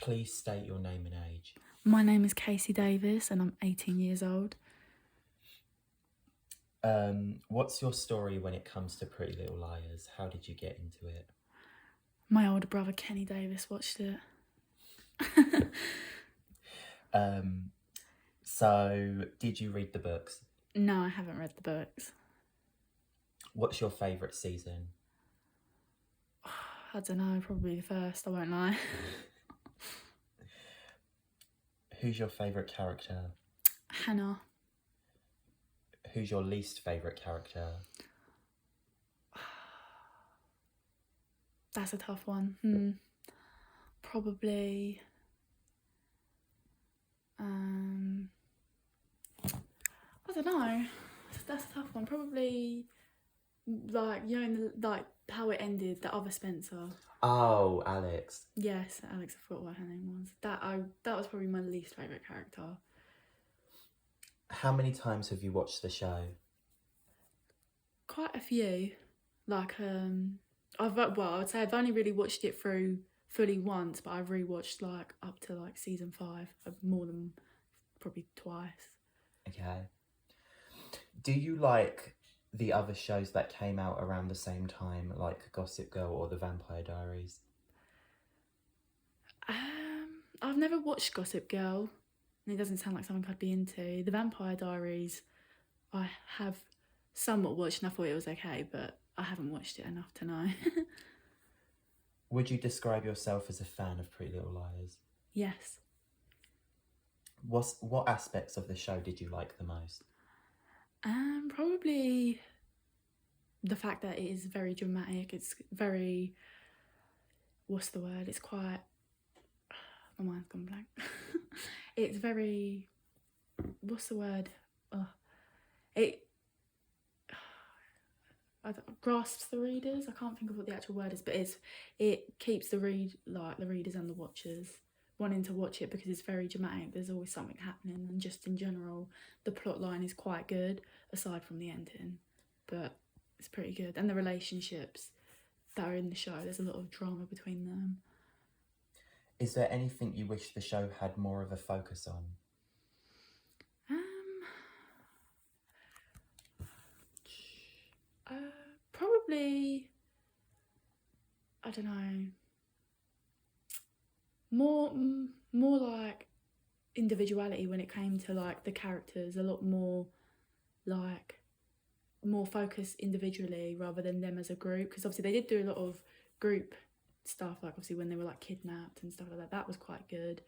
Please state your name and age. My name is Casey Davis and I'm 18 years old. What's your story when it comes to Pretty Little Liars? How did you get into it? My older brother Kenny Davis watched it. So did you read the books? No, I haven't read the books. What's your favourite season? I don't know, probably the first, I won't lie. Who's your favourite character? Hannah. Who's your least favourite character? That's a tough one. Probably... I don't know. That's a tough one. Probably, like, you know, like how it ended, the other Spencer. Oh, Alex. Yes, Alex, I forgot what her name was. That was probably my least favourite character. How many times have you watched the show? Quite a few. Like, I would say I've only really watched it through fully once, but I've rewatched like up to like season 5 more than probably twice. Okay. Do you like the other shows that came out around the same time, like Gossip Girl or The Vampire Diaries? I've never watched Gossip Girl, and it doesn't sound like something I'd be into. The Vampire Diaries, I have somewhat watched, and I thought it was okay, but I haven't watched it enough to know. Would you describe yourself as a fan of Pretty Little Liars? Yes. What aspects of the show did you like the most? Probably the fact that it is very dramatic. It's very... what's the word? It's quite... my mind's gone blank. It's very... what's the word? It grasps the readers. I can't think of what the actual word is, but it keeps the readers and the watchers wanting to watch it because it's very dramatic. There's always something happening, and just in general, the plot line is quite good, aside from the ending. But it's pretty good, and the relationships that are in the show, there's a lot of drama between them. Is there anything you wish the show had more of a focus on? Probably, I don't know, more like individuality when it came to like the characters. A lot more like more focused individually rather than them as a group, because obviously they did do a lot of group stuff, like obviously when they were like kidnapped and stuff like that. That was quite good.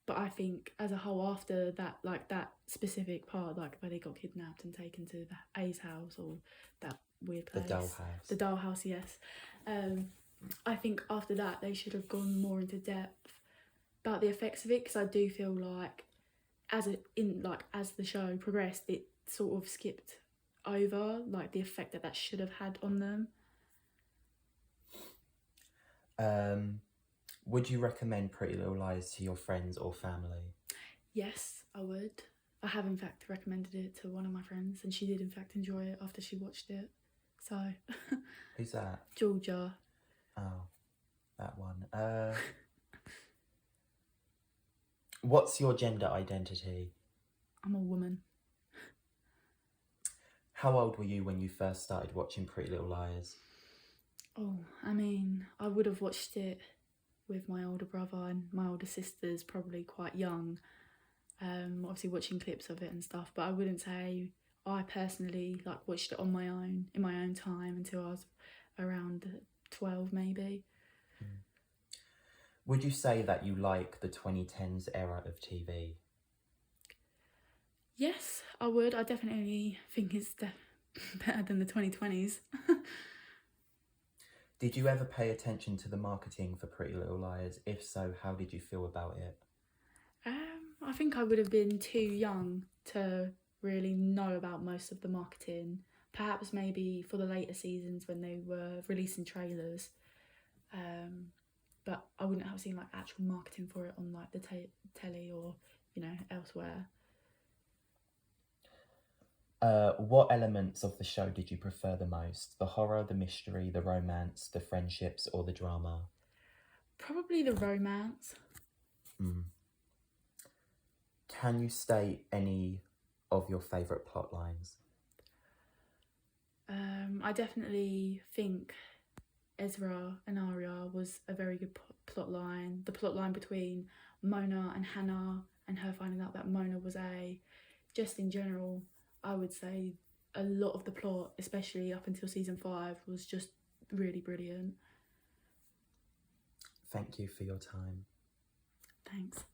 But I think as a whole, after that, like that specific part, like where they got kidnapped and taken to the A's house, or that weird place, The dollhouse. The dollhouse, yes. I think after that they should have gone more into depth about the effects of it, because I do feel like as the show progressed, it sort of skipped over like the effect that should have had on them. Would you recommend Pretty Little Liars to your friends or family? Yes, I would. I have in fact recommended it to one of my friends, and she did in fact enjoy it after she watched it. So Who's that? Georgia. Oh, that one. What's your gender identity? I'm a woman. How old were you when you first started watching Pretty Little Liars? Oh, I mean, I would have watched it with my older brother, and my older sister's probably quite young. Obviously watching clips of it and stuff, but I wouldn't say I personally like watched it on my own, in my own time, until I was around 12 maybe. Would you say that you like the 2010s era of TV? Yes, I would. I definitely think it's better than the 2020s. Did you ever pay attention to the marketing for Pretty Little Liars? If so, how did you feel about it? I think I would have been too young to really know about most of the marketing. Perhaps maybe for the later seasons when they were releasing trailers. But I wouldn't have seen like actual marketing for it on like the telly or, you know, elsewhere. What elements of the show did you prefer the most? The horror, the mystery, the romance, the friendships, or the drama? Probably the romance. Mm. Can you state any of your favourite plot lines? I definitely think Ezra and Arya was a very good plot line. The plot line between Mona and Hannah, and her finding out that Mona was a, just in general, I would say a lot of the plot, especially up until season 5, was just really brilliant. Thank you for your time. Thanks.